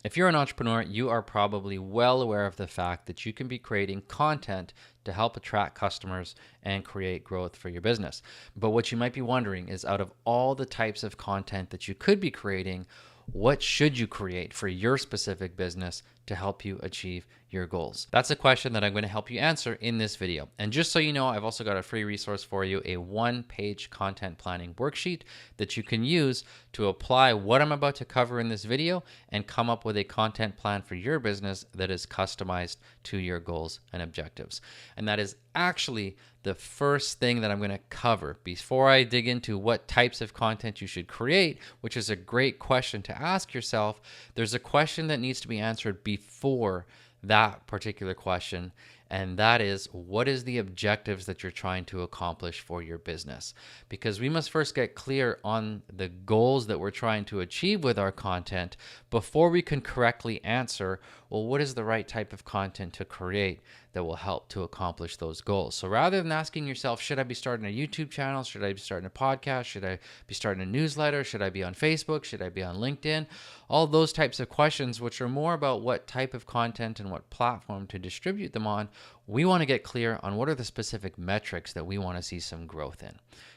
If you're an entrepreneur, you are probably well aware of the fact that you can be creating content to help attract customers and create growth for your business. But what you might be wondering is, out of all the types of content that you could be creating, what should you create for your specific business to help you achieve your goals? That's a question that I'm going to help you answer in this video. And just so you know, I've also got a free resource for you, a one-page content planning worksheet that you can use to apply what I'm about to cover in this video and come up with a content plan for your business that is customized to your goals and objectives. And that is actually the first thing that I'm going to cover before I dig into what types of content you should create, which is a great question to ask yourself. There's a question that needs to be answered before that particular question, and that is, what is the objectives that you're trying to accomplish for your business? Because we must first get clear on the goals that we're trying to achieve with our content before we can correctly answer, well, what is the right type of content to create that will help to accomplish those goals? So rather than asking yourself, should I be starting a YouTube channel? Should I be starting a podcast? Should I be starting a newsletter? Should I be on Facebook? Should I be on LinkedIn? All those types of questions, which are more about what type of content and what platform to distribute them on, we want to get clear on what are the specific metrics that we want to see some growth in.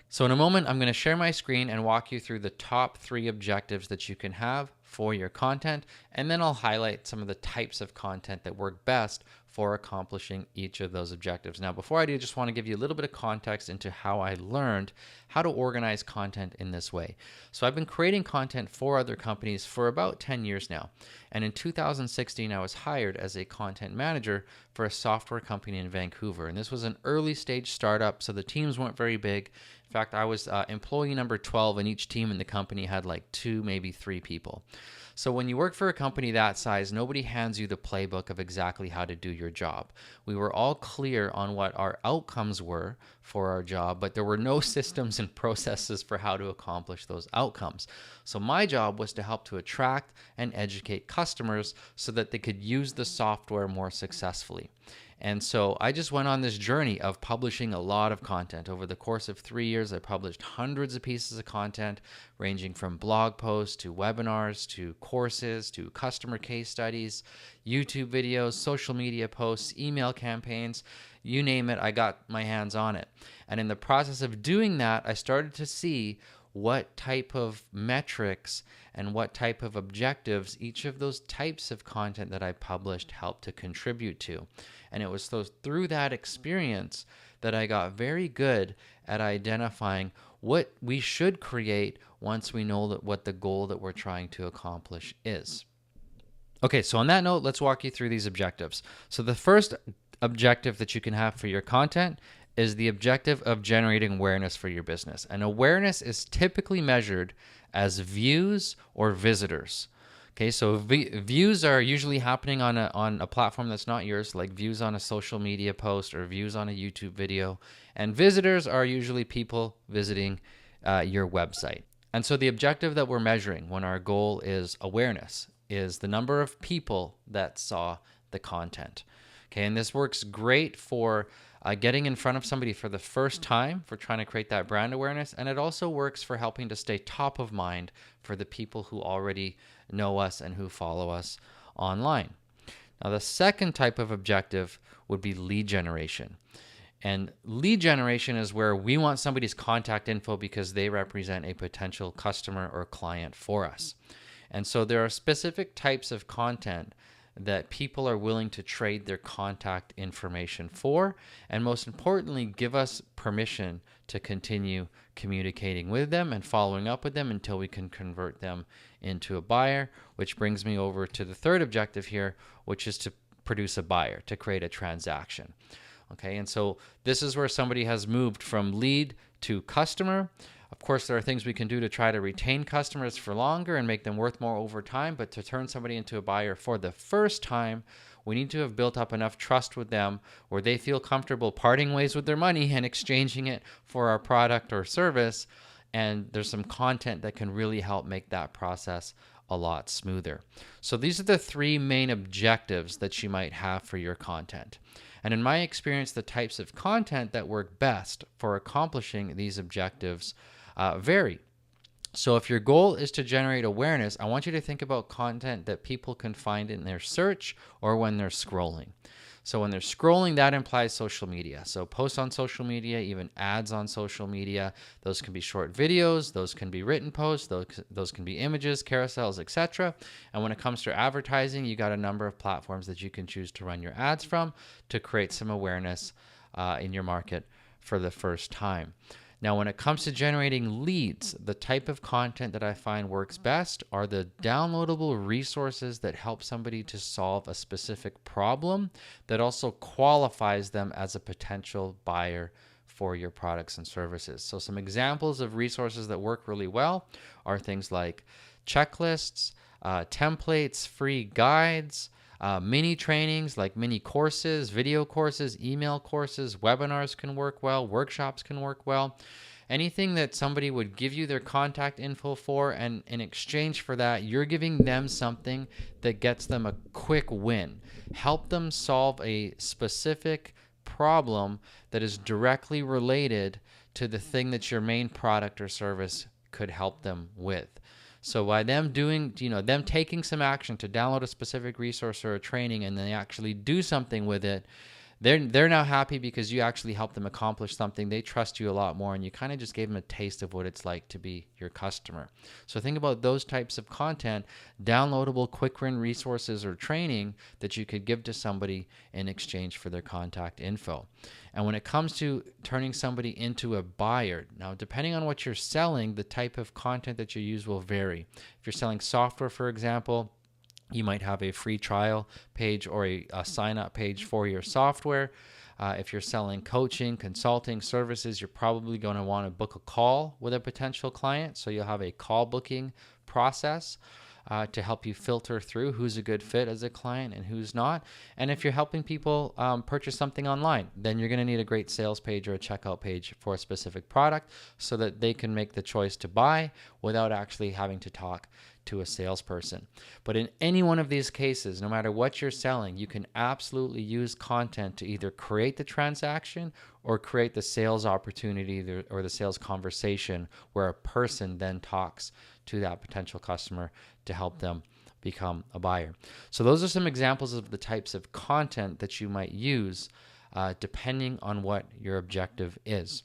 So in a moment, I'm going to share my screen and walk you through the top 3 objectives that you can have for your content, and then I'll highlight some of the types of content that work best for accomplishing each of those objectives. Now, before I do, I just want to give you a little bit of context into how I learned how to organize content in this way. So I've been creating content for other companies for about 10 years now. And in 2016, I was hired as a content manager for a software company in Vancouver. And this was an early stage startup, so the teams weren't very big. In fact, I was employee number 12, and each team in the company had like 2, maybe 3 people. So when you work for a company that size, nobody hands you the playbook of exactly how to do your job. We were all clear on what our outcomes were for our job, but there were no systems and processes for how to accomplish those outcomes. So my job was to help to attract and educate customers so that they could use the software more successfully. And so I just went on this journey of publishing a lot of content. Over the course of 3 years, I published hundreds of pieces of content, ranging from blog posts to webinars to courses to customer case studies, YouTube videos, social media posts, email campaigns, you name it, I got my hands on it. And in the process of doing that, I started to see what type of metrics and what type of objectives each of those types of content that I published helped to contribute to. And it was through that experience that I got very good at identifying what we should create once we know what the goal that we're trying to accomplish is. Okay, so on that note, let's walk you through these objectives. So the first objective that you can have for your content is the objective of generating awareness for your business. And awareness is typically measured as views or visitors. Okay, so views are usually happening on a platform that's not yours, like views on a social media post or views on a YouTube video. And visitors are usually people visiting your website. And so the objective that we're measuring when our goal is awareness is the number of people that saw the content. Okay, and this works great for getting in front of somebody for the first time, for trying to create that brand awareness. And it also works for helping to stay top of mind for the people who already know us and who follow us online. Now, the second type of objective would be lead generation. And lead generation is where we want somebody's contact info because they represent a potential customer or client for us. And so there are specific types of content that people are willing to trade their contact information for, and most importantly, give us permission to continue communicating with them and following up with them until we can convert them into a buyer, which brings me over to the third objective here, which is to produce a buyer, to create a transaction. Okay, and so this is where somebody has moved from lead to customer. Of course, there are things we can do to try to retain customers for longer and make them worth more over time, but to turn somebody into a buyer for the first time, we need to have built up enough trust with them where they feel comfortable parting ways with their money and exchanging it for our product or service. And there's some content that can really help make that process a lot smoother. So these are the 3 main objectives that you might have for your content. And in my experience, the types of content that work best for accomplishing these objectives vary. So if your goal is to generate awareness, I want you to think about content that people can find in their search or when they're scrolling. So when they're scrolling, that implies social media. So posts on social media, even ads on social media, those can be short videos, those can be written posts, those can be images, carousels, etc. And when it comes to advertising, you got a number of platforms that you can choose to run your ads from to create some awareness in your market for the first time. Now, when it comes to generating leads, the type of content that I find works best are the downloadable resources that help somebody to solve a specific problem that also qualifies them as a potential buyer for your products and services. So some examples of resources that work really well are things like checklists, templates, free guides, mini trainings like mini courses, video courses, email courses, webinars can work well, workshops can work well. Anything that somebody would give you their contact info for, and in exchange for that, you're giving them something that gets them a quick win. Help them solve a specific problem that is directly related to the thing that your main product or service could help them with. So by them doing, them taking some action to download a specific resource or a training and they actually do something with it, they're now happy because you actually helped them accomplish something. They trust you a lot more, and you kind of just gave them a taste of what it's like to be your customer. So think about those types of content, downloadable quick win resources or training that you could give to somebody in exchange for their contact info. And when it comes to turning somebody into a buyer, now depending on what you're selling, the type of content that you use will vary. If you're selling software, for example, you might have a free trial page or a sign-up page for your software. If you're selling coaching, consulting services, you're probably going to want to book a call with a potential client. So you'll have a call booking process to help you filter through who's a good fit as a client and who's not. And if you're helping people purchase something online, then you're going to need a great sales page or a checkout page for a specific product so that they can make the choice to buy without actually having to talk to a salesperson. But in any one of these cases, no matter what you're selling, you can absolutely use content to either create the transaction or create the sales opportunity or the sales conversation where a person then talks to that potential customer to help them become a buyer. So those are some examples of the types of content that you might use depending on what your objective is.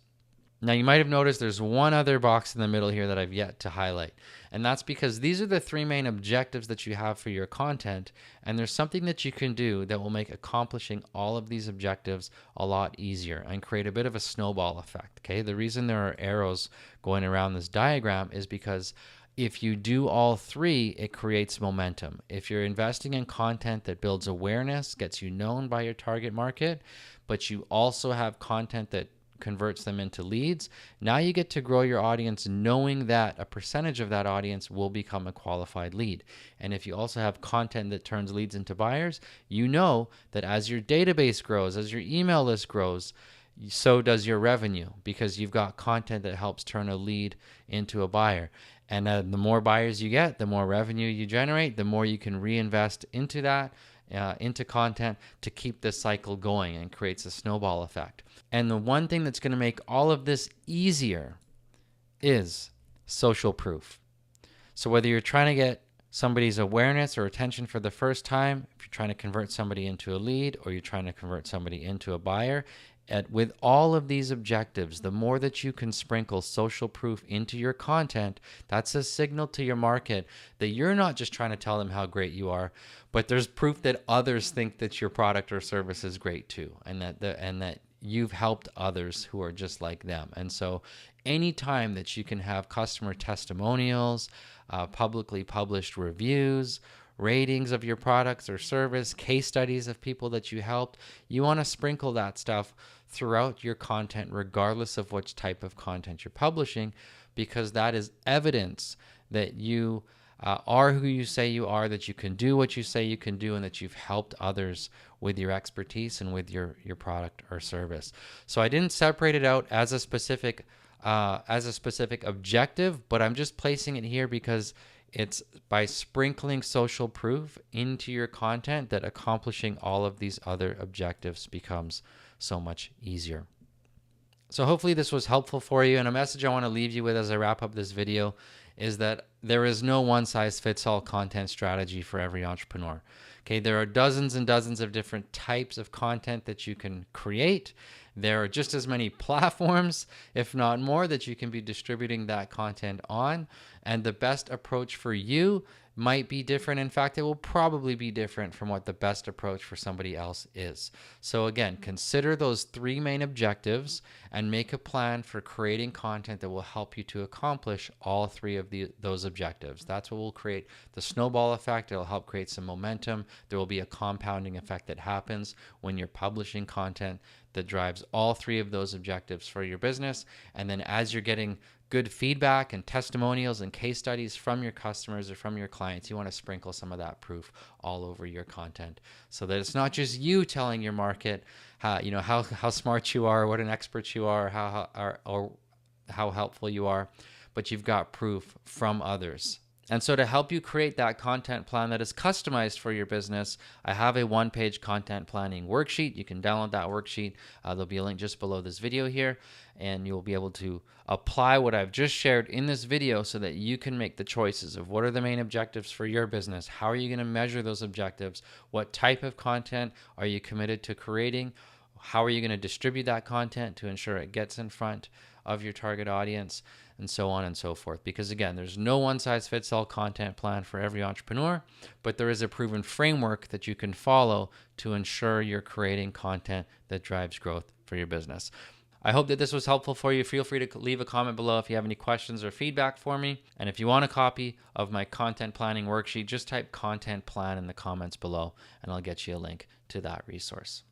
Now, you might have noticed there's one other box in the middle here that I've yet to highlight. And that's because these are the three main objectives that you have for your content. And there's something that you can do that will make accomplishing all of these objectives a lot easier and create a bit of a snowball effect. Okay, the reason there are arrows going around this diagram is because if you do all three, it creates momentum. If you're investing in content that builds awareness, gets you known by your target market, but you also have content that converts them into leads, now you get to grow your audience knowing that a percentage of that audience will become a qualified lead. And if you also have content that turns leads into buyers, you know that as your database grows, as your email list grows, so does your revenue because you've got content that helps turn a lead into a buyer. And the more buyers you get, the more revenue you generate, the more you can reinvest into that, into content to keep this cycle going, and creates a snowball effect. And the one thing that's going to make all of this easier is social proof. So whether you're trying to get somebody's awareness or attention for the first time, if you're trying to convert somebody into a lead, or you're trying to convert somebody into a buyer, with all of these objectives, the more that you can sprinkle social proof into your content, that's a signal to your market that you're not just trying to tell them how great you are, but there's proof that others think that your product or service is great too, and that you've helped others who are just like them. And so anytime that you can have customer testimonials, publicly published reviews, ratings of your products or service, case studies of people that you helped, you want to sprinkle that stuff throughout your content, regardless of which type of content you're publishing, because that is evidence that you are who you say you are, that you can do what you say you can do, and that you've helped others with your expertise and with your product or service. So I didn't separate it out as a specific objective, but I'm just placing it here because it's by sprinkling social proof into your content that accomplishing all of these other objectives becomes so much easier. So hopefully this was helpful for you. And a message I want to leave you with as I wrap up this video is that there is no one size fits all content strategy for every entrepreneur. Okay, there are dozens and dozens of different types of content that you can create. There are just as many platforms, if not more, that you can be distributing that content on. And the best approach for you might be different. In fact, it will probably be different from what the best approach for somebody else is. So again, consider those three main objectives and make a plan for creating content that will help you to accomplish all three of those objectives. That's what will create the snowball effect. It'll help create some momentum. There will be a compounding effect that happens when you're publishing content that drives all three of those objectives for your business. And then as you're getting good feedback and testimonials and case studies from your customers or from your clients, you want to sprinkle some of that proof all over your content so that it's not just you telling your market how smart you are, what an expert you are, or how helpful you are, but you've got proof from others. And so to help you create that content plan that is customized for your business, I have a one-page content planning worksheet. You can download that worksheet. There'll be a link just below this video here, and you'll be able to apply what I've just shared in this video so that you can make the choices of what are the main objectives for your business, how are you going to measure those objectives, what type of content are you committed to creating, how are you going to distribute that content to ensure it gets in front of your target audience, and so on and so forth. Because again, there's no one size fits all content plan for every entrepreneur, but there is a proven framework that you can follow to ensure you're creating content that drives growth for your business. I hope that this was helpful for you. Feel free to leave a comment below if you have any questions or feedback for me. And if you want a copy of my content planning worksheet, just type content plan in the comments below and I'll get you a link to that resource.